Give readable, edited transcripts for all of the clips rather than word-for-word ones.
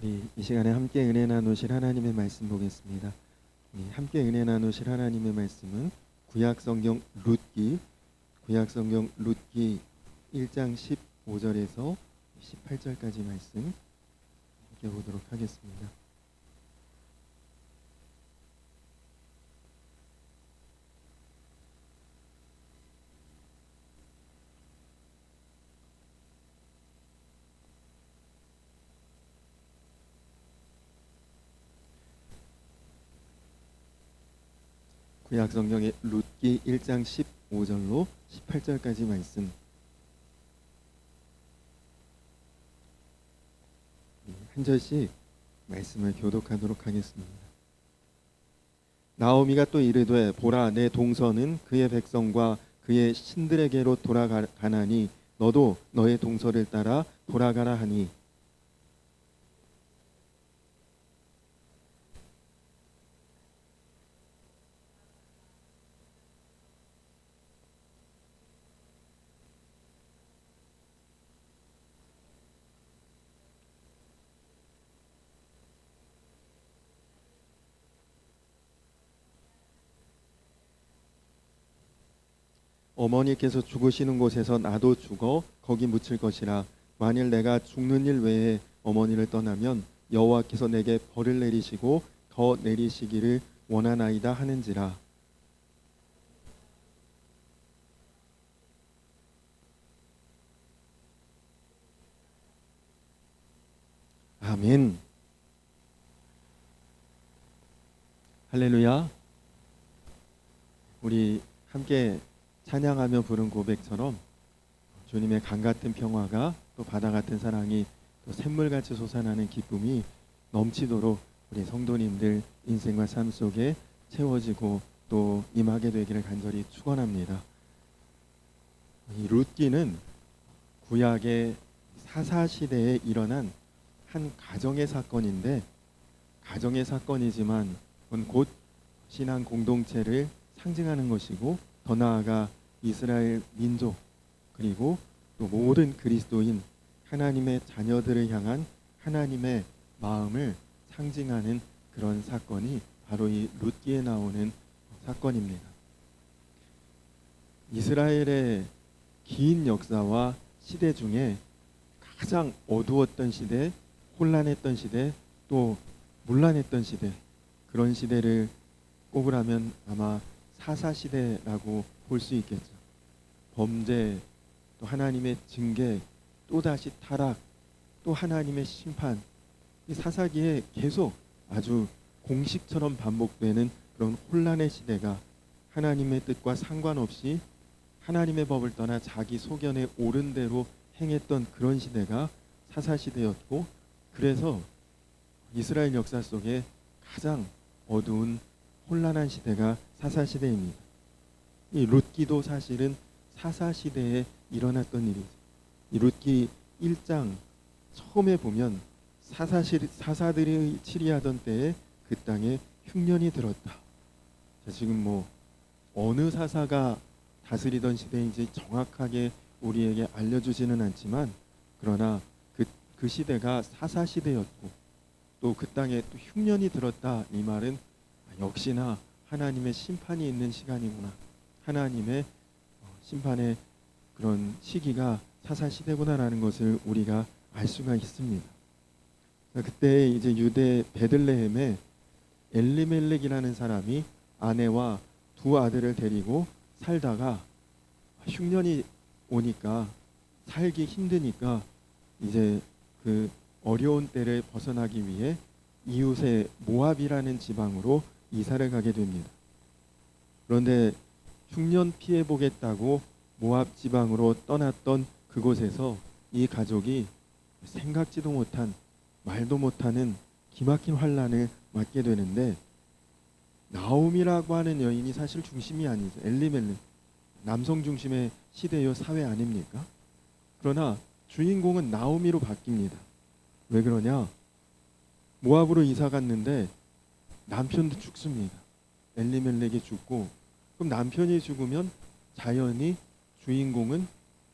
우리 이 시간에 함께 은혜 나누실 하나님의 말씀 보겠습니다. 우리 함께 은혜 나누실 하나님의 말씀은 구약 성경 룻기 1장 15절에서 18절까지 말씀 함께 보도록 하겠습니다. 구약 성경의 룻기 1장 15절로 18절까지 말씀 한 절씩 말씀을 교독하도록 하겠습니다. 나오미가 또 이르되 보라 내 동서는 그의 백성과 그의 신들에게로 돌아가나니 너도 너의 동서를 따라 돌아가라 하니 어머니께서 죽으시는 곳에서 나도 죽어 거기 묻힐 것이라. 만일 내가 죽는 일 외에 어머니를 떠나면 여호와께서 내게 벌을 내리시고 더 내리시기를 원하나이다 하는지라. 아멘. 할렐루야. 우리 함께 찬양하며 부른 고백처럼 주님의 강 같은 평화가 또 바다 같은 사랑이 또 샘물같이 솟아나는 기쁨이 넘치도록 우리 성도님들 인생과 삶 속에 채워지고 또 임하게 되기를 간절히 축원합니다. 이 룻기는 구약의 사사 시대에 일어난 한 가정의 사건인데, 가정의 사건이지만 곧 신앙 공동체를 상징하는 것이고, 더 나아가 이스라엘 민족 그리고 또 모든 그리스도인 하나님의 자녀들을 향한 하나님의 마음을 상징하는 그런 사건이 바로 이 룻기에 나오는 사건입니다. 이스라엘의 긴 역사와 시대 중에 가장 어두웠던 시대, 혼란했던 시대, 또 문란했던 시대, 그런 시대를 꼽으라면 아마 사사시대라고 볼 수 있겠죠. 범죄, 또 하나님의 징계, 또다시 타락, 또 하나님의 심판, 이 사사기에 계속 아주 공식처럼 반복되는 그런 혼란의 시대가 하나님의 뜻과 상관없이 하나님의 법을 떠나 자기 소견에 옳은 대로 행했던 그런 시대가 사사시대였고, 그래서 이스라엘 역사 속에 가장 어두운 혼란한 시대가 사사시대입니다. 이 룻기도 사실은 사사시대에 일어났던 일이죠. 이 룻기 1장 처음에 보면 사사들이 치리하던 때에 그 땅에 흉년이 들었다. 자, 지금 뭐 어느 사사가 다스리던 시대인지 정확하게 우리에게 알려주지는 않지만, 그러나 그 시대가 사사시대였고 또 그 땅에 또 흉년이 들었다, 이 말은 역시나 하나님의 심판이 있는 시간이구나, 하나님의 심판의 그런 시기가 사사시대구나라는 것을 우리가 알 수가 있습니다. 그때 이제 유대 베들레헴에 엘리멜렉이라는 사람이 아내와 두 아들을 데리고 살다가 흉년이 오니까 살기 힘드니까 이제 그 어려운 때를 벗어나기 위해 이웃의 모압이라는 지방으로 이사를 가게 됩니다. 그런데 흉년 피해 보겠다고 모압 지방으로 떠났던 그곳에서 이 가족이 생각지도 못한, 말도 못하는 기막힌 환난을 맞게 되는데, 나오미라고 하는 여인이 사실 중심이 아니죠. 엘리멜렉, 남성 중심의 시대요 사회 아닙니까? 그러나 주인공은 나오미로 바뀝니다. 왜 그러냐? 모압으로 이사 갔는데 남편도 죽습니다. 엘리멜렉이 죽고, 그럼 남편이 죽으면 자연히 주인공은,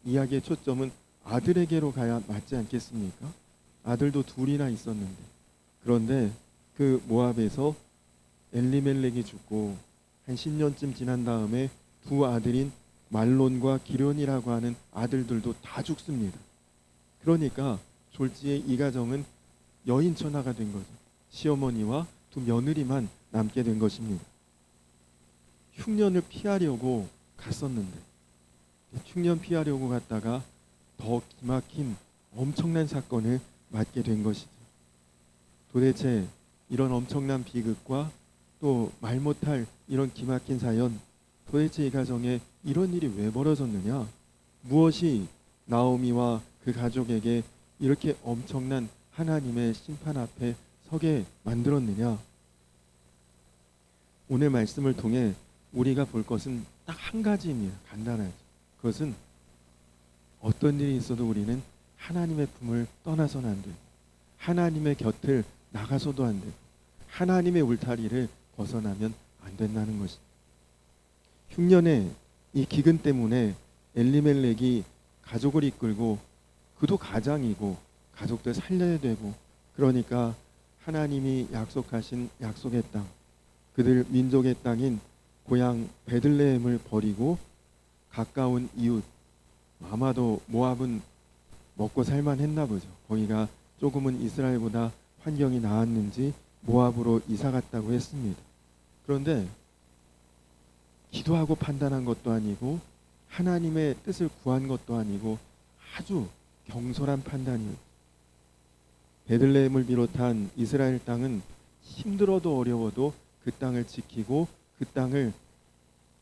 이야기의 초점은 아들에게로 가야 맞지 않겠습니까? 아들도 둘이나 있었는데, 그런데 그 모압에서 엘리멜렉이 죽고 한 10년쯤 지난 다음에 두 아들인 말론과 기련이라고 하는 아들들도 다 죽습니다. 그러니까 졸지에 이 가정은 여인천하가 된 거죠. 시어머니와 두 며느리만 남게 된 것입니다. 흉년을 피하려고 갔었는데 흉년 피하려고 갔다가 더 기막힌 엄청난 사건을 맞게 된 것이죠. 도대체 이런 엄청난 비극과 또 말 못할 이런 기막힌 사연, 도대체 이 가정에 이런 일이 왜 벌어졌느냐? 무엇이 나오미와 그 가족에게 이렇게 엄청난 하나님의 심판 앞에 서게 만들었느냐? 오늘 말씀을 통해 우리가 볼 것은 딱 한 가지입니다. 간단하죠. 그것은 어떤 일이 있어도 우리는 하나님의 품을 떠나서는 안 되고 하나님의 곁을 나가서도 안 되고 하나님의 울타리를 벗어나면 안 된다는 것입니다. 흉년의 이 기근 때문에 엘리멜렉이 가족을 이끌고 그도 가장이고 가족들 살려야 되고 그러니까 하나님이 약속하신 약속의 땅, 그들 민족의 땅인 고향 베들레헴을 버리고 가까운 이웃, 아마도 모압은 먹고 살만했나 보죠. 거기가 조금은 이스라엘보다 환경이 나았는지 모압으로 이사 갔다고 했습니다. 그런데 기도하고 판단한 것도 아니고 하나님의 뜻을 구한 것도 아니고 아주 경솔한 판단이에요. 베들레헴을 비롯한 이스라엘 땅은 힘들어도 어려워도 그 땅을 지키고 그 땅을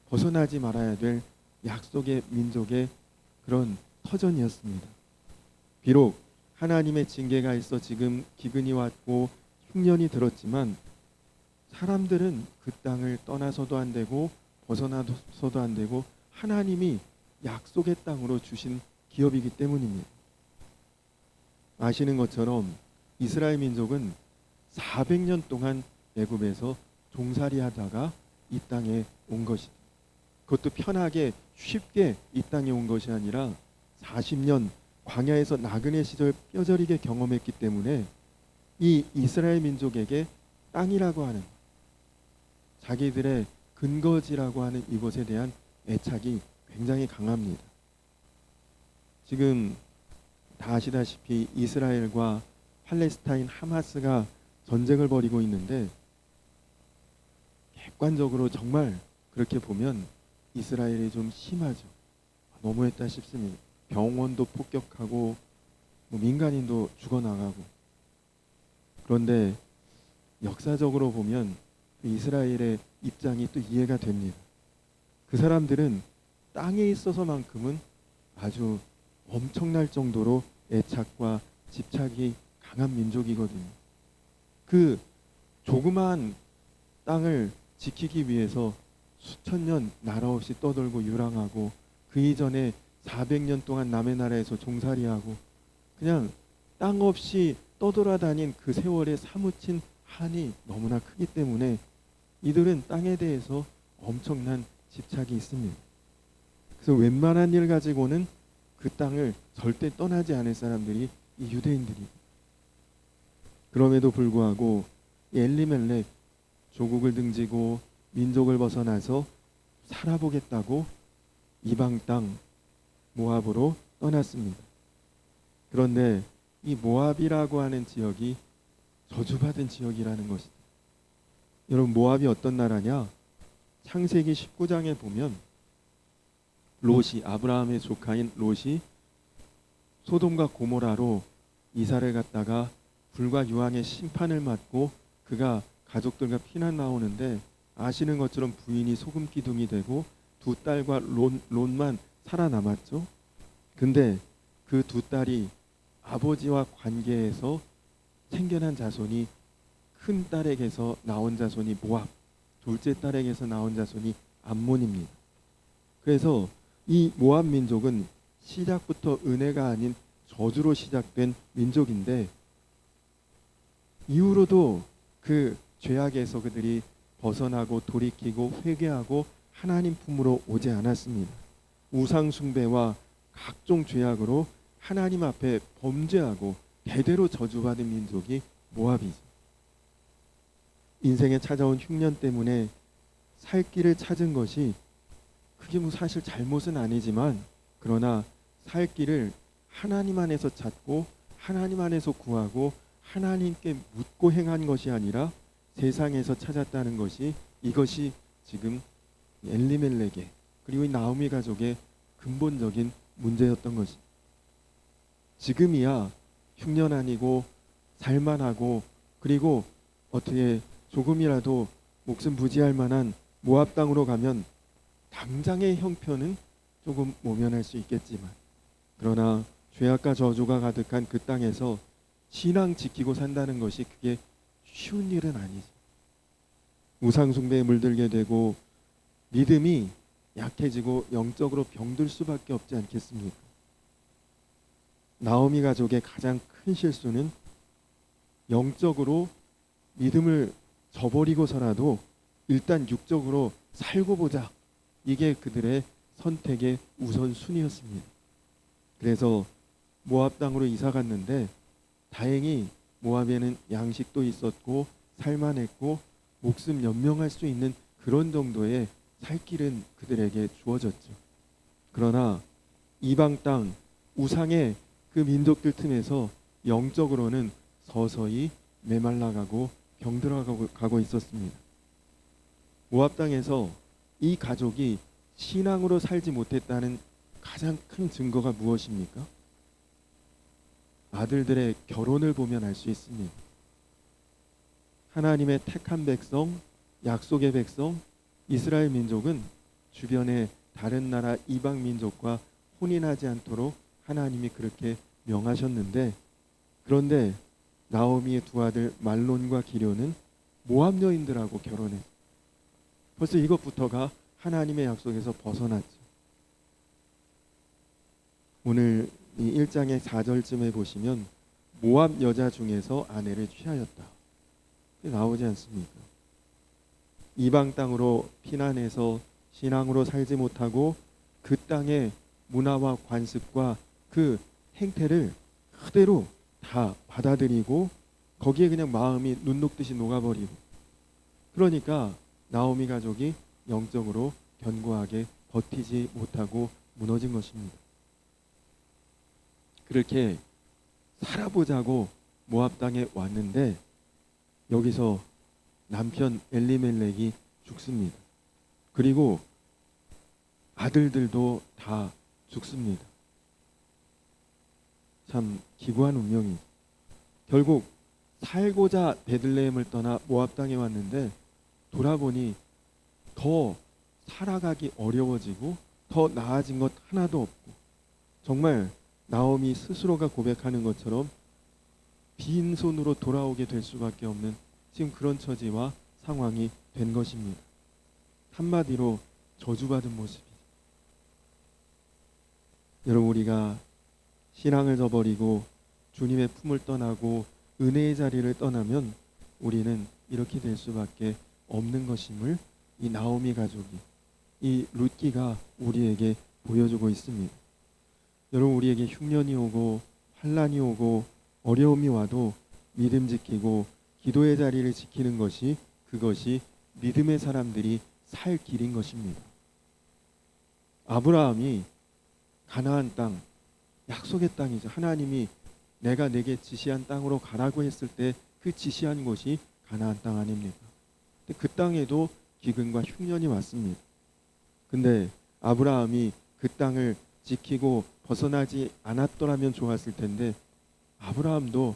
벗어나지 말아야 될 약속의 민족의 그런 터전이었습니다. 비록 하나님의 징계가 있어 지금 기근이 왔고 흉년이 들었지만 사람들은 그 땅을 떠나서도 안 되고 벗어나서도 안 되고 하나님이 약속의 땅으로 주신 기업이기 때문입니다. 아시는 것처럼 이스라엘 민족은 400년 동안 애굽에서 종살이하다가 이 땅에 온 것이다. 그것도 편하게 쉽게 이 땅에 온 것이 아니라 40년 광야에서 나그네 시절 뼈저리게 경험했기 때문에 이 이스라엘 민족에게 땅이라고 하는 자기들의 근거지라고 하는 이곳에 대한 애착이 굉장히 강합니다. 지금 다 아시다시피 이스라엘과 팔레스타인 하마스가 전쟁을 벌이고 있는데 객관적으로 정말 그렇게 보면 이스라엘이 좀 심하죠. 너무했다 싶습니다. 병원도 폭격하고 민간인도 죽어나가고. 그런데 역사적으로 보면 이스라엘의 입장이 또 이해가 됩니다. 그 사람들은 땅에 있어서만큼은 아주 엄청날 정도로 애착과 집착이 강한 민족이거든요. 그 조그마한 땅을 지키기 위해서 수천 년 나라 없이 떠돌고 유랑하고 그 이전에 400년 동안 남의 나라에서 종살이하고 그냥 땅 없이 떠돌아다닌 그 세월에 사무친 한이 너무나 크기 때문에 이들은 땅에 대해서 엄청난 집착이 있습니다. 그래서 웬만한 일 가지고는 그 땅을 절대 떠나지 않을 사람들이 이 유대인들이. 그럼에도 불구하고 엘리멜렉 조국을 등지고 민족을 벗어나서 살아보겠다고 이방 땅 모압으로 떠났습니다. 그런데 이 모압이라고 하는 지역이 저주받은 지역이라는 것이다. 여러분, 모압이 어떤 나라냐? 창세기 19장에 보면 롯이, 아브라함의 조카인 롯이 소돔과 고모라로 이사를 갔다가 불과 유황의 심판을 받고 그가 가족들과 피난 나오는데 아시는 것처럼 부인이 소금 기둥이 되고 두 딸과 롯만 살아남았죠. 근데 그 두 딸이 아버지와 관계에서 생겨난 자손이 큰 딸에게서 나온 자손이 모압, 둘째 딸에게서 나온 자손이 암몬입니다. 그래서 이 모압 민족은 시작부터 은혜가 아닌 저주로 시작된 민족인데 이후로도 그 죄악에서 그들이 벗어나고 돌이키고 회개하고 하나님 품으로 오지 않았습니다. 우상 숭배와 각종 죄악으로 하나님 앞에 범죄하고 대대로 저주받은 민족이 모압이죠. 인생에 찾아온 흉년 때문에 살 길을 찾은 것이 그게 뭐 사실 잘못은 아니지만, 그러나 살 길을 하나님 안에서 찾고 하나님 안에서 구하고 하나님께 묻고 행한 것이 아니라 세상에서 찾았다는 것이, 이것이 지금 엘리멜렉의 그리고 이 나오미 가족의 근본적인 문제였던 것이. 지금이야 흉년 아니고 살만하고, 그리고 어떻게 조금이라도 목숨 부지할 만한 모압 땅으로 가면 당장의 형편은 조금 모면할 수 있겠지만, 그러나 죄악과 저주가 가득한 그 땅에서 신앙 지키고 산다는 것이 그게 쉬운 일은 아니지. 우상 숭배에 물들게 되고 믿음이 약해지고 영적으로 병들 수밖에 없지 않겠습니까? 나오미 가족의 가장 큰 실수는 영적으로 믿음을 저버리고서라도 일단 육적으로 살고 보자, 이게 그들의 선택의 우선순위였습니다. 그래서 모압 땅으로 이사 갔는데 다행히 모압에는 양식도 있었고 살만했고 목숨 연명할 수 있는 그런 정도의 살 길은 그들에게 주어졌죠. 그러나 이방 땅 우상의 그 민족들 틈에서 영적으로는 서서히 메말라가고 병들어가고 있었습니다. 모압 땅에서 이 가족이 신앙으로 살지 못했다는 가장 큰 증거가 무엇입니까? 아들들의 결혼을 보면 알 수 있습니다. 하나님의 택한 백성, 약속의 백성, 이스라엘 민족은 주변의 다른 나라 이방 민족과 혼인하지 않도록 하나님이 그렇게 명하셨는데, 그런데 나오미의 두 아들 말론과 기료는 모압 여인들하고 결혼해. 벌써 이것부터가 하나님의 약속에서 벗어났죠. 오늘 이 1장의 4절쯤에 보시면 모압 여자 중에서 아내를 취하였다, 나오지 않습니까? 이방 땅으로 피난해서 신앙으로 살지 못하고 그 땅의 문화와 관습과 그 행태를 그대로 다 받아들이고 거기에 그냥 마음이 눈 녹듯이 녹아버리고, 그러니까 나오미 가족이 영적으로 견고하게 버티지 못하고 무너진 것입니다. 그렇게 살아보자고 모압 땅에 왔는데 여기서 남편 엘리멜렉이 죽습니다. 그리고 아들들도 다 죽습니다. 참 기구한 운명이. 결국 살고자 베들레헴을 떠나 모압 땅에 왔는데 돌아보니 더 살아가기 어려워지고 더 나아진 것 하나도 없고, 정말 나오미 스스로가 고백하는 것처럼 빈손으로 돌아오게 될 수밖에 없는 지금 그런 처지와 상황이 된 것입니다. 한마디로 저주받은 모습이죠. 여러분, 우리가 신앙을 저버리고 주님의 품을 떠나고 은혜의 자리를 떠나면 우리는 이렇게 될 수밖에 없는 것임을 이 나오미 가족이, 이 룻기가 우리에게 보여주고 있습니다. 여러분, 우리에게 흉년이 오고 환난이 오고 어려움이 와도 믿음 지키고 기도의 자리를 지키는 것이, 그것이 믿음의 사람들이 살 길인 것입니다. 아브라함이 가나안 땅, 약속의 땅이죠. 하나님이 내가 내게 지시한 땅으로 가라고 했을 때 그 지시한 곳이 가나안 땅 아닙니까? 근데 그 땅에도 기근과 흉년이 왔습니다. 근데 아브라함이 그 땅을 지키고 벗어나지 않았더라면 좋았을 텐데 아브라함도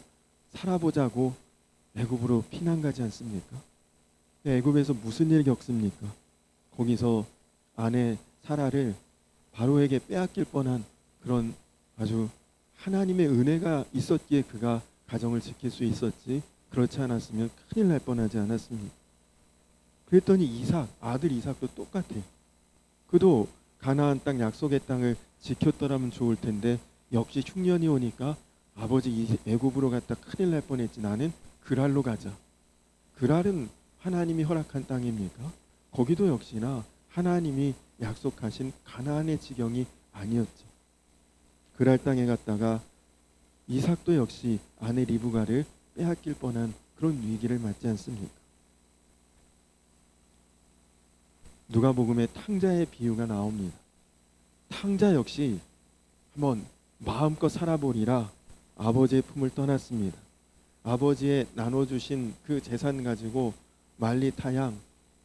살아보자고 애굽으로 피난 가지 않습니까? 애굽에서 무슨 일 겪습니까? 거기서 아내 사라를 바로에게 빼앗길 뻔한 그런 아주 하나님의 은혜가 있었기에 그가 가정을 지킬 수 있었지, 그렇지 않았으면 큰일 날 뻔하지 않았습니까? 그랬더니 이삭, 아들 이삭도 똑같아요. 그도 가나안 땅 약속의 땅을 지켰더라면 좋을 텐데 역시 흉년이 오니까 아버지 애굽으로 갔다 큰일 날 뻔했지, 나는 그랄로 가자. 그랄은 하나님이 허락한 땅입니까? 거기도 역시나 하나님이 약속하신 가나안의 지경이 아니었죠. 그랄 땅에 갔다가 이삭도 역시 아내 리브가를 빼앗길 뻔한 그런 위기를 맞지 않습니까? 누가복음에 탕자의 비유가 나옵니다. 탕자 역시 한번 마음껏 살아보리라 아버지의 품을 떠났습니다. 아버지의 나눠주신 그 재산 가지고 만리타양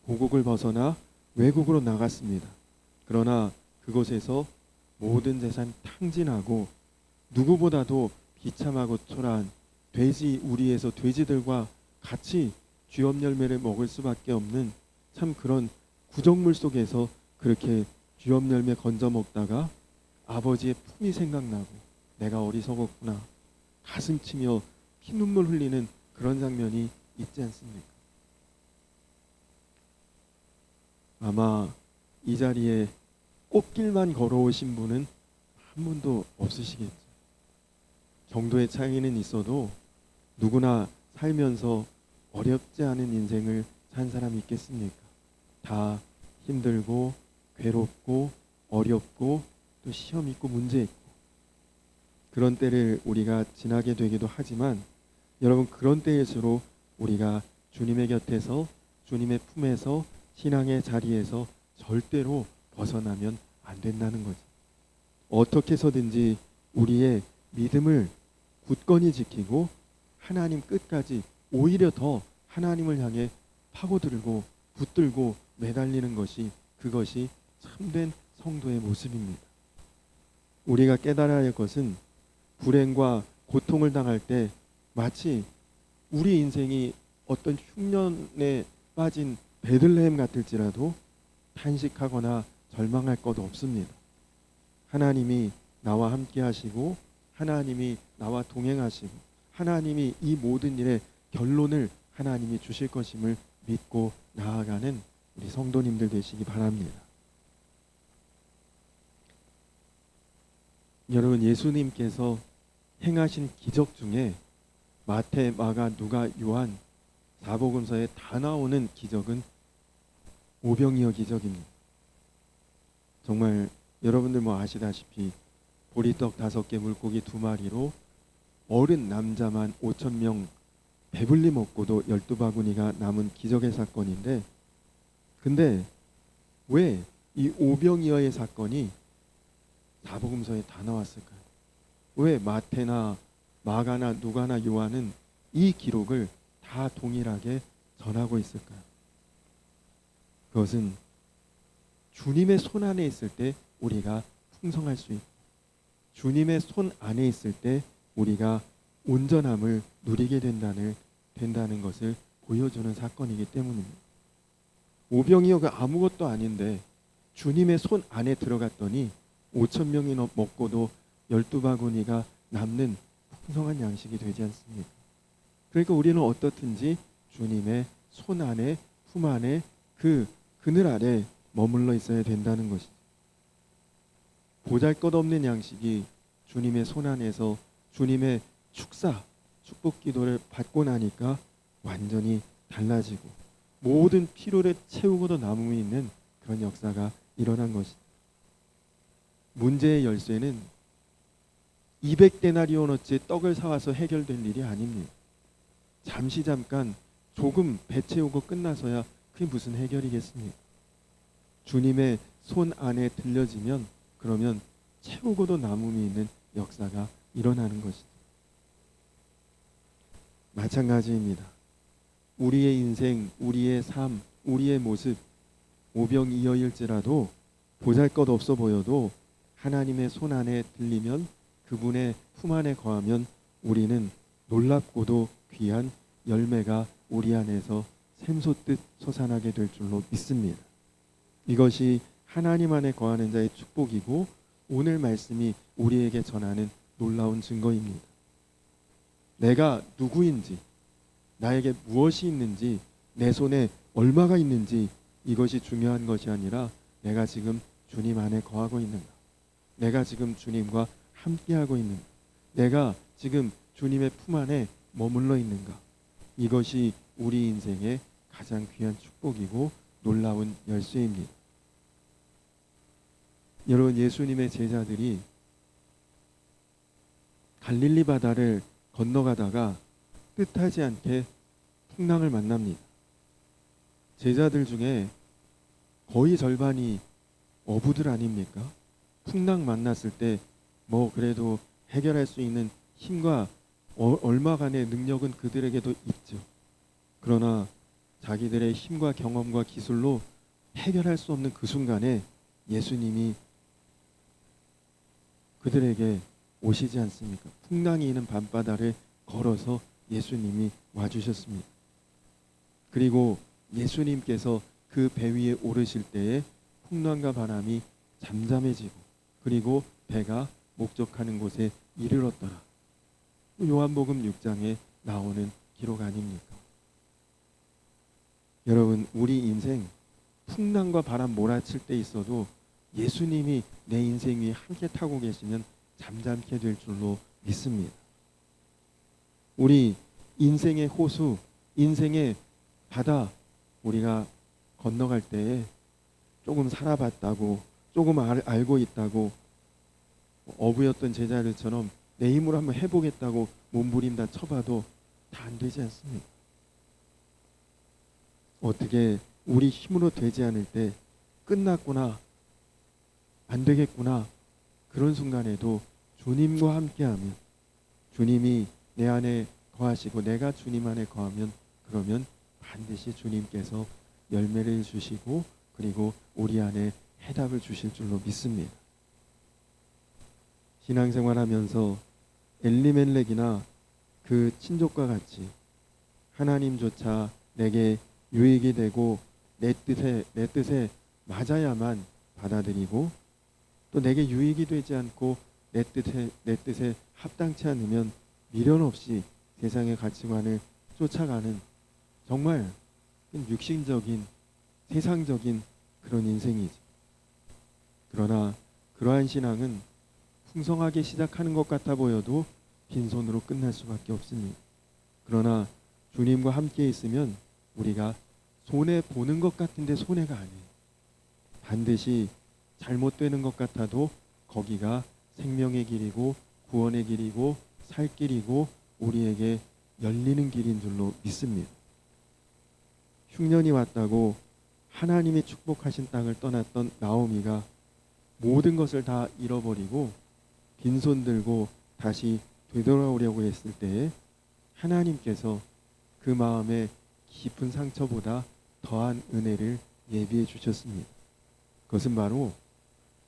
고국을 벗어나 외국으로 나갔습니다. 그러나 그곳에서 모든 재산 탕진하고 누구보다도 비참하고 초라한 돼지 우리에서 돼지들과 같이 쥐업 열매를 먹을 수밖에 없는 참 그런 구정물 속에서 그렇게 쥐업 열매 건져 먹다가 아버지의 품이 생각나고 내가 어리석었구나 가슴 치며 피눈물 흘리는 그런 장면이 있지 않습니까? 아마 이 자리에 꽃길만 걸어오신 분은 한 분도 없으시겠죠. 정도의 차이는 있어도 누구나 살면서 어렵지 않은 인생을 산 사람이 있겠습니까? 다 힘들고 괴롭고 어렵고 또 시험 있고 문제 있고 그런 때를 우리가 지나게 되기도 하지만 여러분 그런 때일수록 우리가 주님의 곁에서 주님의 품에서 신앙의 자리에서 절대로 벗어나면 안 된다는 거죠. 어떻게 해서든지 우리의 믿음을 굳건히 지키고 하나님 끝까지 오히려 더 하나님을 향해 파고들고 붙들고 매달리는 것이 그것이 참된 성도의 모습입니다. 우리가 깨달아야 할 것은 불행과 고통을 당할 때 마치 우리 인생이 어떤 흉년에 빠진 베들레헴 같을지라도 탄식하거나 절망할 것 없습니다. 하나님이 나와 함께 하시고 하나님이 나와 동행하시고 하나님이 이 모든 일의 결론을 하나님이 주실 것임을 믿고 나아가는 우리 성도님들 되시기 바랍니다. 여러분 예수님께서 행하신 기적 중에 마태, 마가, 누가, 요한 사복음서에 다 나오는 기적은 오병이어 기적입니다. 정말 여러분들 뭐 아시다시피 보리떡 5개 물고기 2마리로 어른 남자만 5,000명 배불리 먹고도 12바구니가 남은 기적의 사건인데 근데 왜 이 오병이어의 사건이 사복음서에 다 나왔을까요? 왜 마태나 마가나 누가나 요한은 이 기록을 다 동일하게 전하고 있을까요? 그것은 주님의 손 안에 있을 때 우리가 풍성할 수 있고 주님의 손 안에 있을 때 우리가 온전함을 누리게 된다는 것을 보여주는 사건이기 때문입니다. 오병이어가 아무것도 아닌데 주님의 손 안에 들어갔더니 5,000명이 먹고도 12바구니가 남는 풍성한 양식이 되지 않습니까? 그러니까 우리는 어떻든지 주님의 손 안에 품 안에 그 그늘 아래 머물러 있어야 된다는 것이죠. 보잘것없는 양식이 주님의 손 안에서 주님의 축복 기도를 받고 나니까 완전히 달라지고 모든 필요를 채우고도 남음이 있는 그런 역사가 일어난 것이죠. 문제의 열쇠는 200데나리온어치 떡을 사와서 해결될 일이 아닙니다. 잠깐 조금 배 채우고 끝나서야 그게 무슨 해결이겠습니까? 주님의 손 안에 들려지면 그러면 채우고도 남음이 있는 역사가 일어나는 것이죠. 마찬가지입니다. 우리의 인생, 우리의 삶, 우리의 모습 오병이어일지라도 보잘것없어 보여도 하나님의 손 안에 들리면 그분의 품 안에 거하면 우리는 놀랍고도 귀한 열매가 우리 안에서 샘솟듯 솟아나게 될 줄로 믿습니다. 이것이 하나님 안에 거하는 자의 축복이고 오늘 말씀이 우리에게 전하는 놀라운 증거입니다. 내가 누구인지 나에게 무엇이 있는지 내 손에 얼마가 있는지 이것이 중요한 것이 아니라 내가 지금 주님 안에 거하고 있는가, 내가 지금 주님과 함께하고 있는가, 내가 지금 주님의 품 안에 머물러 있는가, 이것이 우리 인생의 가장 귀한 축복이고 놀라운 열쇠입니다. 여러분 예수님의 제자들이 갈릴리 바다를 건너가다가 뜻하지 않게 풍랑을 만납니다. 제자들 중에 거의 절반이 어부들 아닙니까? 풍랑 만났을 때 뭐 그래도 해결할 수 있는 힘과 얼마간의 능력은 그들에게도 있죠. 그러나 자기들의 힘과 경험과 기술로 해결할 수 없는 그 순간에 예수님이 그들에게 오시지 않습니까? 풍랑이 있는 밤바다를 걸어서 예수님이 와주셨습니다. 그리고 예수님께서 그 배 위에 오르실 때에 풍랑과 바람이 잠잠해지고 그리고 배가 목적하는 곳에 이르렀더라. 요한복음 6장에 나오는 기록 아닙니까? 여러분, 우리 인생 풍랑과 바람 몰아칠 때 있어도 예수님이 내 인생 위에 함께 타고 계시면 잠잠게 될 줄로 믿습니다. 우리 인생의 호수, 인생의 바다 우리가 건너갈 때에 조금 살아봤다고, 조금 알고 있다고, 어부였던 제자들처럼 내 힘으로 한번 해보겠다고 몸부림다 쳐봐도 다 안 되지 않습니까? 어떻게 우리 힘으로 되지 않을 때 끝났구나, 안 되겠구나, 그런 순간에도 주님과 함께하면, 주님이 내 안에 거하시고 내가 주님 안에 거하면, 그러면 반드시 주님께서 열매를 주시고 그리고 우리 안에 해답을 주실 줄로 믿습니다. 신앙생활하면서 엘리멜렉이나 그 친족과 같이 하나님조차 내게 유익이 되고 내 뜻에 맞아야만 받아들이고, 또 내게 유익이 되지 않고 내 뜻에 합당치 않으면 미련 없이 세상의 가치관을 쫓아가는 정말 육신적인 세상적인 그런 인생이지. 그러나 그러한 신앙은 풍성하게 시작하는 것 같아 보여도 빈손으로 끝날 수밖에 없습니다. 그러나 주님과 함께 있으면 우리가 손해 보는 것 같은데 손해가 아니에요. 반드시 잘못되는 것 같아도 거기가 생명의 길이고 구원의 길이고 살 길이고 우리에게 열리는 길인 줄로 믿습니다. 흉년이 왔다고 하나님이 축복하신 땅을 떠났던 나오미가 모든 것을 다 잃어버리고 빈손 들고 다시 되돌아오려고 했을 때에 하나님께서 그 마음의 깊은 상처보다 더한 은혜를 예비해 주셨습니다. 그것은 바로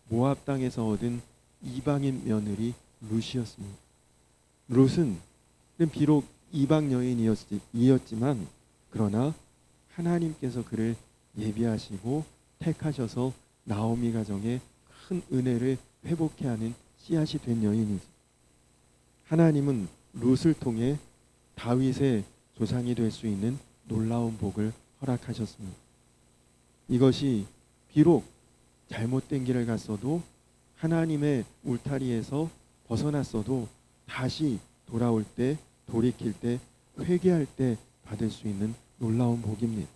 모압 땅에서 얻은 이방인 며느리 룻이었습니다. 룻은 비록 이방 여인이었지만 그러나 하나님께서 그를 예비하시고 택하셔서 나오미 가정에 큰 은혜를 회복해 하는 씨앗이 된 여인이지. 하나님은 룻을 통해 다윗의 조상이 될 수 있는 놀라운 복을 허락하셨습니다. 이것이 비록 잘못된 길을 갔어도 하나님의 울타리에서 벗어났어도 다시 돌아올 때, 돌이킬 때, 회개할 때 받을 수 있는 놀라운 복입니다.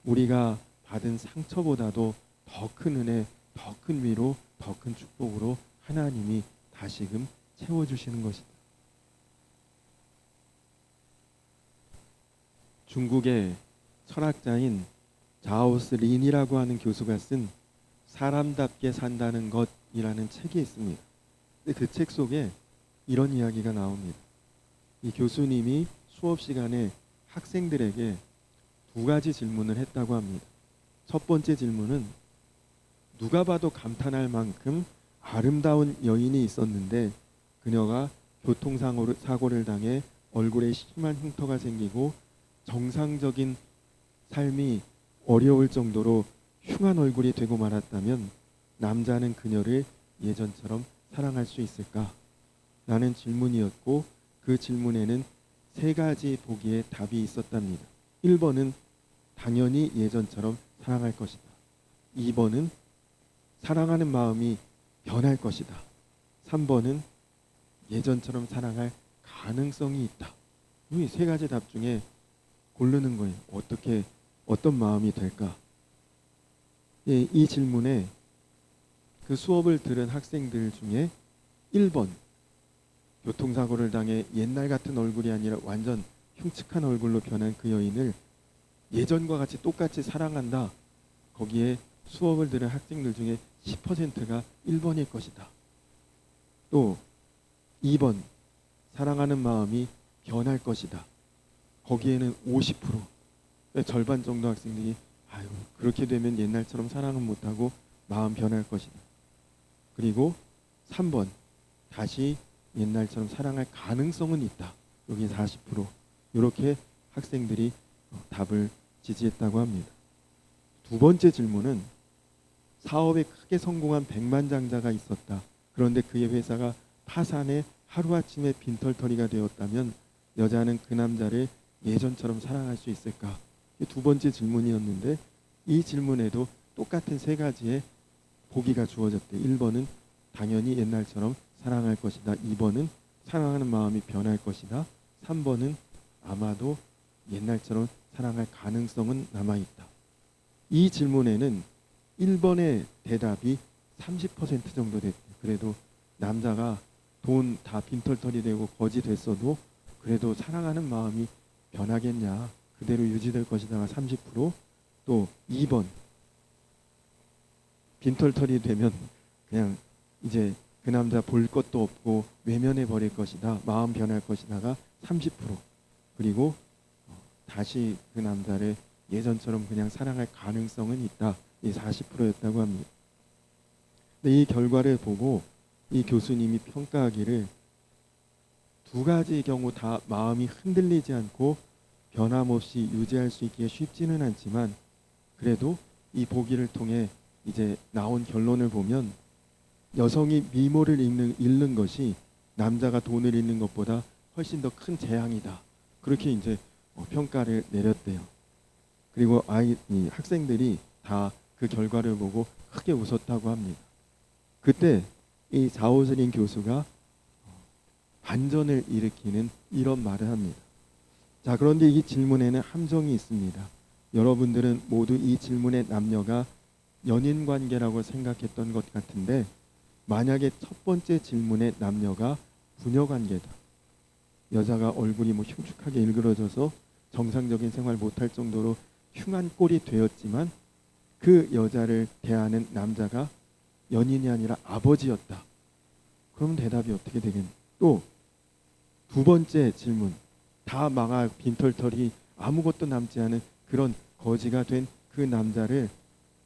우리가 받은 상처보다도 더 큰 은혜, 더 큰 위로, 더 큰 축복으로 하나님이 다시금 채워주시는 것이다. 중국의 철학자인 자오스 린이라고 하는 교수가 쓴 사람답게 산다는 것이라는 책이 있습니다. 근데 그 책 속에 이런 이야기가 나옵니다. 이 교수님이 수업 시간에 학생들에게 두 가지 질문을 했다고 합니다. 첫 번째 질문은 누가 봐도 감탄할 만큼 아름다운 여인이 있었는데 그녀가 교통사고를 당해 얼굴에 심한 흉터가 생기고 정상적인 삶이 어려울 정도로 흉한 얼굴이 되고 말았다면 남자는 그녀를 예전처럼 사랑할 수 있을까? 라는 질문이었고 그 질문에는 세 가지 보기에 답이 있었답니다. 1번은 당연히 예전처럼 사랑할 것이다. 2번은 사랑하는 마음이 변할 것이다. 3번은 예전처럼 사랑할 가능성이 있다. 이 세 가지 답 중에 고르는 거예요. 어떤 마음이 될까? 예, 이 질문에 그 수업을 들은 학생들 중에 1번, 교통사고를 당해 옛날 같은 얼굴이 아니라 완전 흉측한 얼굴로 변한 그 여인을 예전과 같이 똑같이 사랑한다. 거기에 수업을 들은 학생들 중에 10%가 1번일 것이다. 또 2번, 사랑하는 마음이 변할 것이다. 거기에는 50%, 그러니까 절반 정도 학생들이 아유, 그렇게 되면 옛날처럼 사랑은 못하고 마음 변할 것이다. 그리고 3번, 다시 옛날처럼 사랑할 가능성은 있다. 여기 40%. 이렇게 학생들이 답을 지지했다고 합니다. 두 번째 질문은 사업에 크게 성공한 백만장자가 있었다. 그런데 그의 회사가 파산해 하루아침에 빈털터리가 되었다면 여자는 그 남자를 예전처럼 사랑할 수 있을까? 두 번째 질문이었는데 이 질문에도 똑같은 세 가지의 보기가 주어졌대. 1번은 당연히 옛날처럼 사랑할 것이다. 2번은 사랑하는 마음이 변할 것이다. 3번은 아마도 옛날처럼 사랑할 가능성은 남아있다. 이 질문에는 1번의 대답이 30% 정도 됐대. 그래도 남자가 돈 다 빈털터리 되고 거지 됐어도 그래도 사랑하는 마음이 변하겠냐, 그대로 유지될 것이다가 30%, 또 2번 빈털터리 되면 그냥 이제 그 남자 볼 것도 없고 외면해 버릴 것이다, 마음 변할 것이다가 30%, 그리고 다시 그 남자를 예전처럼 그냥 사랑할 가능성은 있다, 이 40%였다고 합니다. 근데 이 결과를 보고 이 교수님이 평가하기를 두 가지 경우 다 마음이 흔들리지 않고 변함없이 유지할 수 있기에 쉽지는 않지만 그래도 이 보기를 통해 이제 나온 결론을 보면 여성이 미모를 잃는 것이 남자가 돈을 잃는 것보다 훨씬 더 큰 재앙이다. 그렇게 이제 평가를 내렸대요. 그리고 이 학생들이 다 그 결과를 보고 크게 웃었다고 합니다. 그때 이 자오스린 교수가 반전을 일으키는 이런 말을 합니다. 자, 그런데 이 질문에는 함정이 있습니다. 여러분들은 모두 이 질문의 남녀가 연인 관계라고 생각했던 것 같은데 만약에 첫 번째 질문의 남녀가 부녀 관계다. 여자가 얼굴이 흉측하게 일그러져서 정상적인 생활 못할 정도로 흉한 꼴이 되었지만 그 여자를 대하는 남자가 연인이 아니라 아버지였다. 그럼 대답이 어떻게 되겠냐? 또 두 번째 질문, 다 망할 빈털터리 아무것도 남지 않은 그런 거지가 된 그 남자를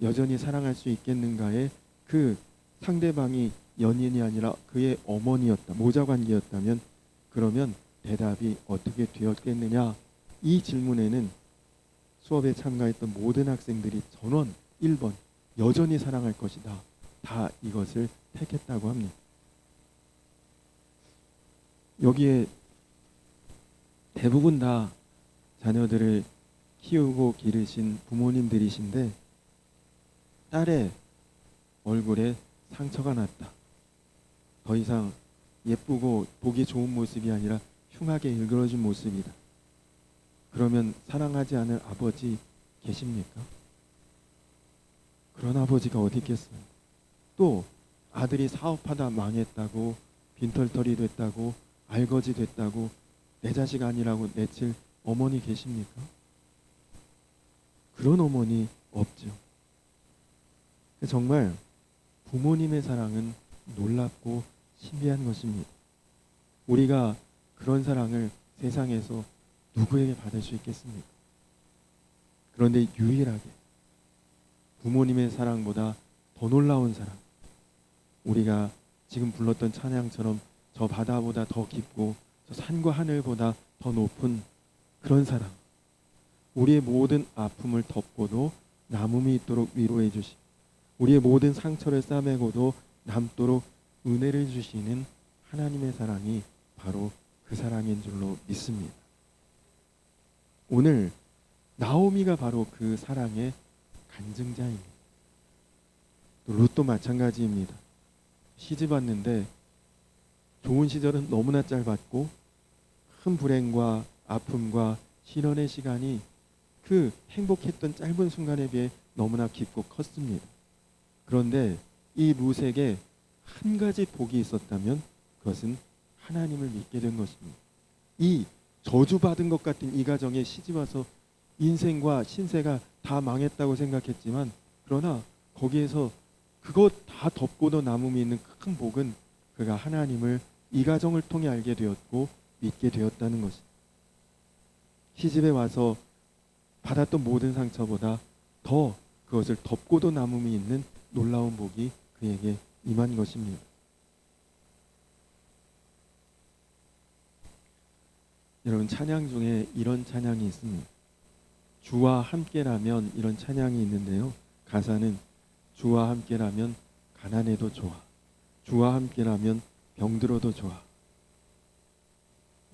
여전히 사랑할 수 있겠는가에 그 상대방이 연인이 아니라 그의 어머니였다, 모자 관계였다면 그러면 대답이 어떻게 되었겠느냐? 이 질문에는 수업에 참가했던 모든 학생들이 전원 1번 여전히 사랑할 것이다, 다 이것을 택했다고 합니다. 여기에 대부분 다 자녀들을 키우고 기르신 부모님들이신데 딸의 얼굴에 상처가 났다. 더 이상 예쁘고 보기 좋은 모습이 아니라 흉하게 일그러진 모습이다. 그러면 사랑하지 않을 아버지 계십니까? 그런 아버지가 어디 있겠어요? 또 아들이 사업하다 망했다고, 빈털터리 됐다고, 알거지 됐다고 내 자식 아니라고 내칠 어머니 계십니까? 그런 어머니 없죠. 정말 부모님의 사랑은 놀랍고 신비한 것입니다. 우리가 그런 사랑을 세상에서 누구에게 받을 수 있겠습니까? 그런데 유일하게 부모님의 사랑보다 더 놀라운 사랑, 우리가 지금 불렀던 찬양처럼 저 바다보다 더 깊고 저 산과 하늘보다 더 높은 그런 사랑, 우리의 모든 아픔을 덮고도 남음이 있도록 위로해 주시, 우리의 모든 상처를 싸매고도 남도록 은혜를 주시는 하나님의 사랑이 바로 그 사랑인 줄로 믿습니다. 오늘 나오미가 바로 그 사랑의 간증자입니다. 또 룻도 마찬가지입니다. 시집 왔는데 좋은 시절은 너무나 짧았고 큰 불행과 아픔과 시련의 시간이 그 행복했던 짧은 순간에 비해 너무나 깊고 컸습니다. 그런데 이 룻에게 한 가지 복이 있었다면 그것은 하나님을 믿게 된 것입니다. 이 저주받은 것 같은 이 가정에 시집 와서 인생과 신세가 다 망했다고 생각했지만 그러나 거기에서 그것 다 덮고도 남음이 있는 큰 복은 그가 하나님을 이 가정을 통해 알게 되었고 믿게 되었다는 것입니다. 시집에 와서 받았던 모든 상처보다 더 그것을 덮고도 남음이 있는 놀라운 복이 그에게 임한 것입니다. 여러분, 찬양 중에 이런 찬양이 있습니다. 주와 함께라면, 이런 찬양이 있는데요. 가사는 주와 함께라면 가난해도 좋아, 주와 함께라면 병들어도 좋아.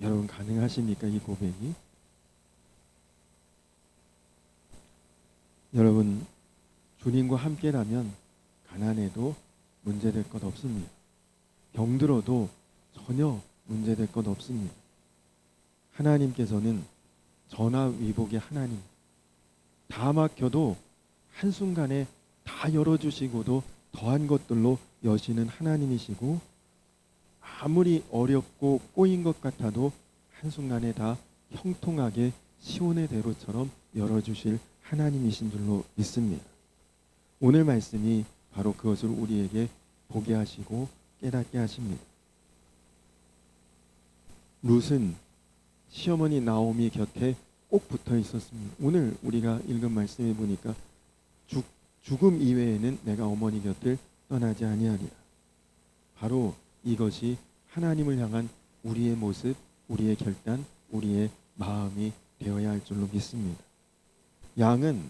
여러분, 가능하십니까? 이 고백이? 여러분, 주님과 함께라면 가난해도 문제될 것 없습니다. 병들어도 전혀 문제될 것 없습니다. 하나님께서는 전화위복의 하나님, 다 막혀도 한순간에 다 열어주시고도 더한 것들로 여시는 하나님이시고, 아무리 어렵고 꼬인 것 같아도 한순간에 다 형통하게 시온의 대로처럼 열어주실 하나님이신 줄로 믿습니다. 오늘 말씀이 바로 그것을 우리에게 보게 하시고 깨닫게 하십니다. 룻은 시어머니 나오미 곁에 꼭 붙어 있었습니다. 오늘 우리가 읽은 말씀에 보니까 죽음 이외에는 내가 어머니 곁을 떠나지 아니하리라. 바로 이것이 하나님을 향한 우리의 모습, 우리의 결단, 우리의 마음이 되어야 할 줄로 믿습니다. 양은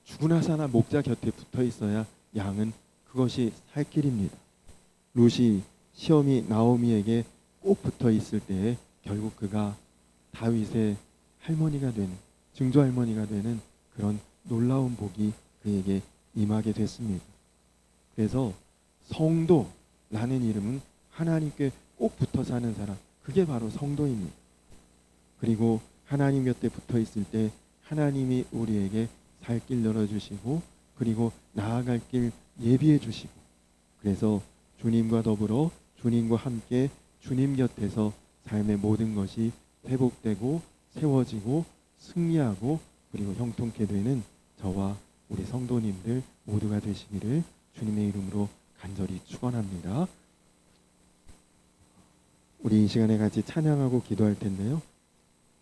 죽으나 사나 목자 곁에 붙어 있어야 양은 그것이 살 길입니다. 룻이 시어미 나오미에게 꼭 붙어 있을 때에 결국 그가 다윗의 할머니가 되는, 증조 할머니가 되는 그런 놀라운 복이 그에게 임하게 됐습니다. 그래서 성도라는 이름은 하나님께 꼭 붙어 사는 사람, 그게 바로 성도입니다. 그리고 하나님 곁에 붙어 있을 때 하나님이 우리에게 살 길 열어주시고, 그리고 나아갈 길 예비해 주시고, 그래서 주님과 더불어 주님과 함께 주님 곁에서 삶의 모든 것이 회복되고 세워지고 승리하고 그리고 형통케 되는 저와 우리 성도님들 모두가 되시기를 주님의 이름으로 간절히 축원합니다. 우리 이 시간에 같이 찬양하고 기도할 텐데요.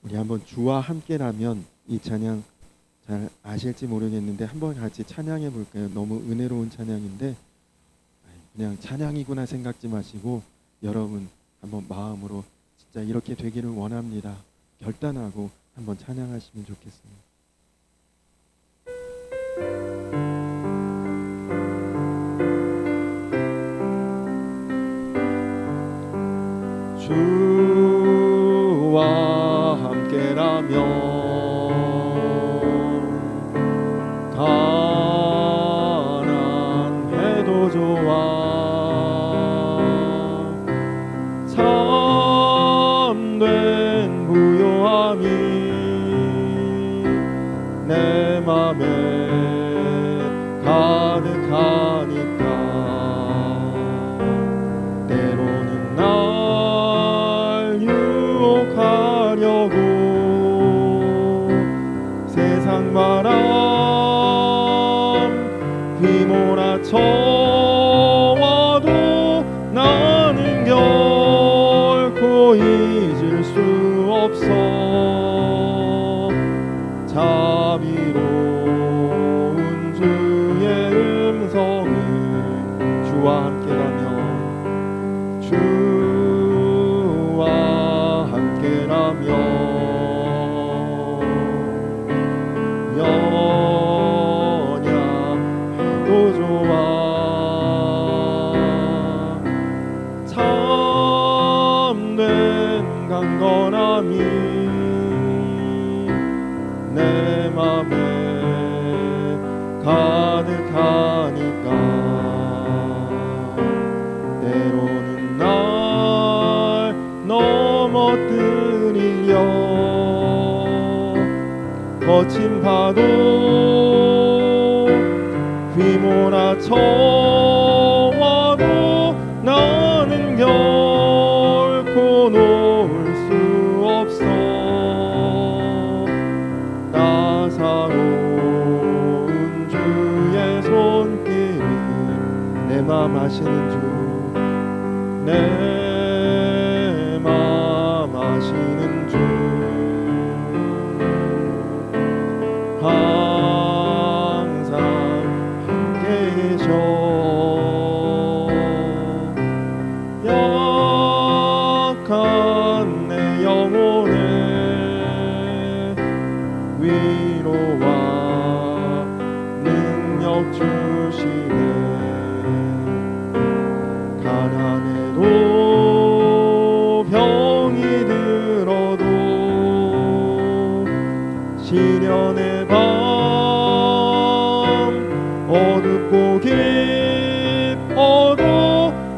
우리 한번 주와 함께라면, 이 찬양 잘 아실지 모르겠는데 한번 같이 찬양해 볼까요? 너무 은혜로운 찬양인데 그냥 찬양이구나 생각지 마시고 여러분 한번 마음으로 진짜 이렇게 되기를 원합니다 결단하고 한번 찬양하시면 좋겠습니다. 주와 함께라면 가난해도 좋아, 참된 부요함이 내 맘에 가득하니까 때로는 날 유혹하려고 세상 바람 휘몰아쳐와도 나는 결코 잊을 수 없어. 자비로운 주의 음성을 주와 함께라면, 주와 함께라면 연약해도 좋아, 참된 강건함이 내 맘에 가득하니까 때로는 날 넘어뜨리려 거친 파도 휘몰아쳐와도 나는 결코 놓을 수 없어. 나사로운 주의 아시는 주, 내 마음 아시는 주, 항상 함께 계셔. 약한 내 영혼에 위로와 능력 주시네. 가난해도 병이 들어도 시련의 밤 어둡고 깊어도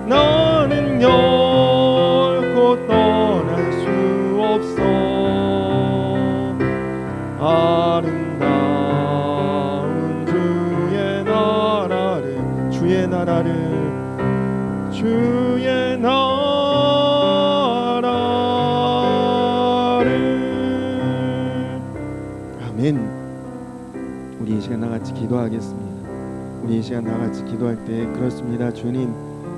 나는 결코 떠날 수 없어. 아름다운 주의 나라를, 주의 나라를, 주의 나라를. 아멘. 우리 이 시간 나같이 기도하겠습니다. 우리 이 시간 나같이 기도할 때 그렇습니다. 주님,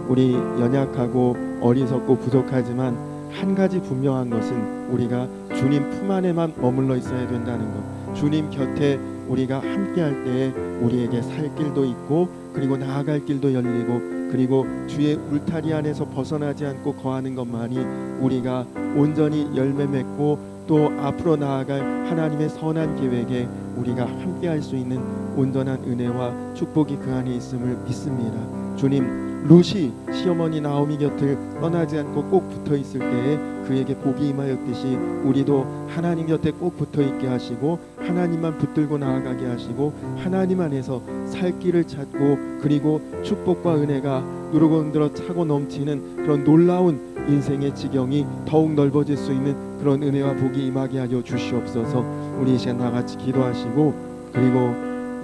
우리 연약하고 어리석고 부족하지만 한 가지 분명한 것은 우리가 주님 품 안에만 머물러 있어야 된다는 것. 주님 곁에 우리가 함께할 때에 우리에게 살 길도 있고 그리고 나아갈 길도 열리고 그리고 주의 울타리 안에서 벗어나지 않고 거하는 것만이 우리가 온전히 열매 맺고 또 앞으로 나아갈 하나님의 선한 계획에 우리가 함께할 수 있는 온전한 은혜와 축복이 그 안에 있음을 믿습니다. 주님, 룻이 시어머니 나오미 곁을 떠나지 않고 꼭 붙어 있을 때에 그에게 복이 임하였듯이 우리도 하나님 곁에 꼭 붙어 있게 하시고 하나님만 붙들고 나아가게 하시고 하나님 안에서 살 길을 찾고 그리고 축복과 은혜가 누르고 흔들어 차고 넘치는 그런 놀라운 인생의 지경이 더욱 넓어질 수 있는 그런 은혜와 복이 임하게 하여 주시옵소서. 우리 이 시간 나같이 기도하시고 그리고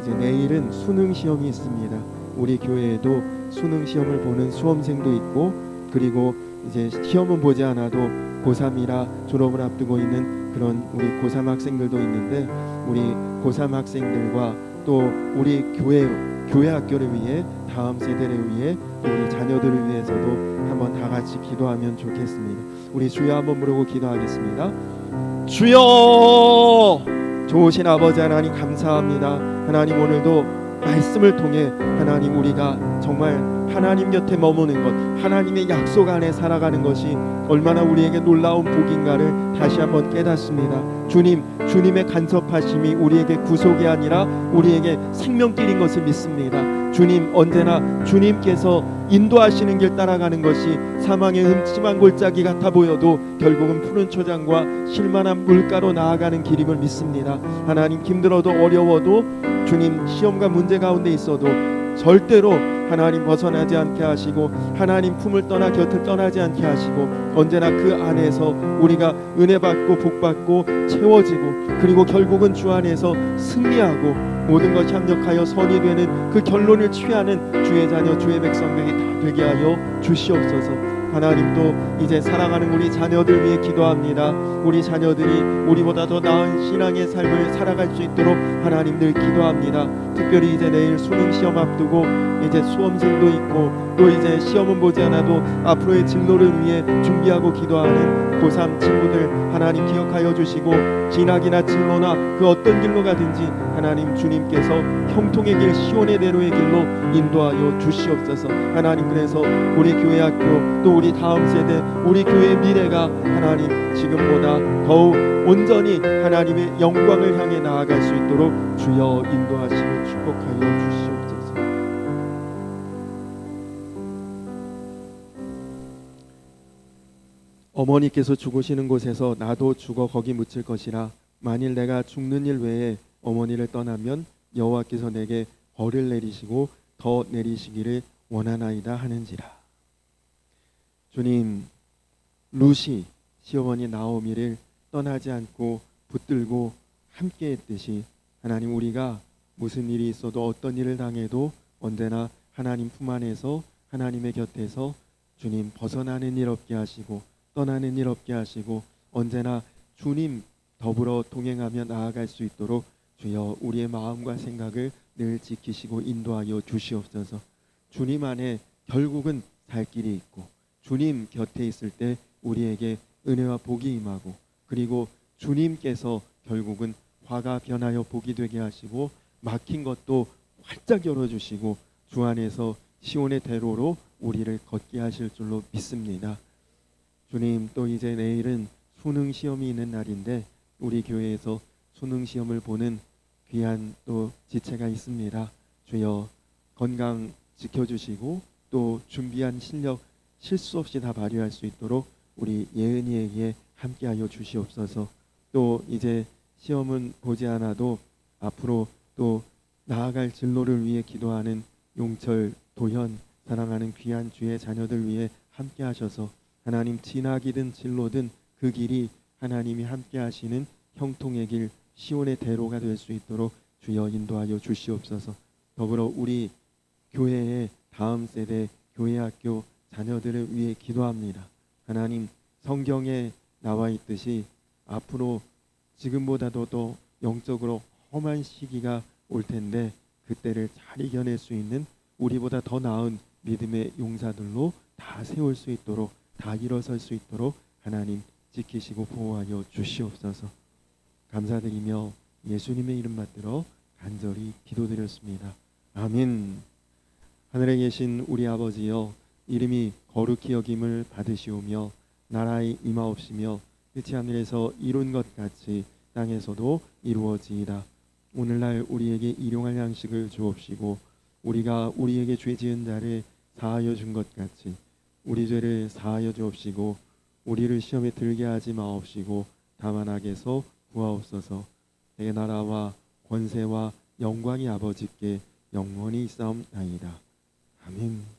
이제 내일은 수능 시험이 있습니다. 우리 교회에도 수능 시험을 보는 수험생도 있고 그리고 이제 시험은 보지 않아도 고3이라 졸업을 앞두고 있는 그런 우리 고3 학생들도 있는데 우리 고3 학생들과 또 우리 교회 학교를 위해 다음 세대를 위해 또 우리 자녀들을 위해서도 한번 다 같이 기도하면 좋겠습니다. 우리 주여 한번 부르고 기도하겠습니다. 주여, 좋으신 아버지 하나님 감사합니다. 하나님 오늘도 말씀을 통해 하나님 우리가 정말 하나님 곁에 머무는 것, 하나님의 약속 안에 살아가는 것이 얼마나 우리에게 놀라운 복인가를 다시 한번 깨닫습니다. 주님, 주님의 간섭하심이 우리에게 구속이 아니라 우리에게 생명길인 것을 믿습니다. 주님, 언제나 주님께서 인도하시는 길 따라가는 것이 사망의 흠침한 골짜기 같아 보여도 결국은 푸른 초장과 실만한 물가로 나아가는 길임을 믿습니다. 하나님, 힘들어도 어려워도 주님, 시험과 문제 가운데 있어도 절대로 하나님 벗어나지 않게 하시고 하나님 품을 떠나 곁을 떠나지 않게 하시고 언제나 그 안에서 우리가 은혜 받고 복 받고 채워지고 그리고 결국은 주 안에서 승리하고 모든 것이 합력하여 선이 되는 그 결론을 취하는 주의 자녀 주의 백성들이 다 되게 하여 주시옵소서. 하나님 또 이제 사랑하는 우리 자녀들 위해 기도합니다. 우리 자녀들이 우리보다 더 나은 신앙의 삶을 살아갈 수 있도록 하나님 늘 기도합니다. 특별히 이제 내일 수능 시험 앞두고 이제 수험생도 있고 또 이제 시험은 보지 않아도 앞으로의 진로를 위해 준비하고 기도하는 고3 친구들 하나님 기억하여 주시고 진학이나 진로나 그 어떤 길로 가든지 하나님 주님께서 형통의 길 시온의 대로의 길로 인도하여 주시옵소서. 하나님 그래서 우리 교회 학교 또 우리 다음 세대 우리 교회의 미래가 하나님 지금보다 더욱 온전히 하나님의 영광을 향해 나아갈 수 있도록 주여 인도하시고 축복하여 주시옵소서. 어머니께서 죽으시는 곳에서 나도 죽어 거기 묻힐 것이라. 만일 내가 죽는 일 외에 어머니를 떠나면 여호와께서 내게 벌을 내리시고 더 내리시기를 원하나이다 하는지라. 주님, 룻이 시어머니 나오미를 떠나지 않고 붙들고 함께 했듯이 하나님 우리가 무슨 일이 있어도 어떤 일을 당해도 언제나 하나님 품 안에서 하나님의 곁에서 주님 벗어나는 일 없게 하시고 떠나는 일 없게 하시고 언제나 주님 더불어 동행하며 나아갈 수 있도록 주여 우리의 마음과 생각을 늘 지키시고 인도하여 주시옵소서. 주님 안에 결국은 살 길이 있고 주님 곁에 있을 때 우리에게 은혜와 복이 임하고 그리고 주님께서 결국은 화가 변하여 복이 되게 하시고 막힌 것도 활짝 열어주시고 주 안에서 시온의 대로로 우리를 걷게 하실 줄로 믿습니다. 주님, 또 이제 내일은 수능 시험이 있는 날인데 우리 교회에서 수능 시험을 보는 귀한 또 지체가 있습니다. 주여 건강 지켜주시고 또 준비한 실력 실수 없이 다 발휘할 수 있도록 우리 예은이에게 함께하여 주시옵소서. 또 이제 시험은 보지 않아도 앞으로 또 나아갈 진로를 위해 기도하는 용철, 도현, 사랑하는 귀한 주의 자녀들 위해 함께하셔서 하나님 진학이든 진로든 그 길이 하나님이 함께하시는 형통의 길 시온의 대로가 될 수 있도록 주여 인도하여 주시옵소서. 더불어 우리 교회의 다음 세대 교회학교 자녀들을 위해 기도합니다. 하나님, 성경에 나와 있듯이 앞으로 지금보다도 더 영적으로 험한 시기가 올 텐데 그때를 잘 이겨낼 수 있는 우리보다 더 나은 믿음의 용사들로 다 세울 수 있도록 다 일어설 수 있도록 하나님 지키시고 보호하여 주시옵소서. 감사드리며 예수님의 이름 받들어 간절히 기도드렸습니다. 아멘. 하늘에 계신 우리 아버지여, 이름이 거룩히 여김을 받으시오며 나라의 임하옵시며 뜻이 하늘에서 이룬 것 같이 땅에서도 이루어지이다. 오늘날 우리에게 일용할 양식을 주옵시고 우리가 우리에게 죄 지은 자를 사하여 준 것 같이 우리 죄를 사하여 주옵시고 우리를 시험에 들게 하지 마옵시고 다만 악에서 구하옵소서. 내 나라와 권세와 영광이 아버지께 영원히 있사옵나이다. 아멘.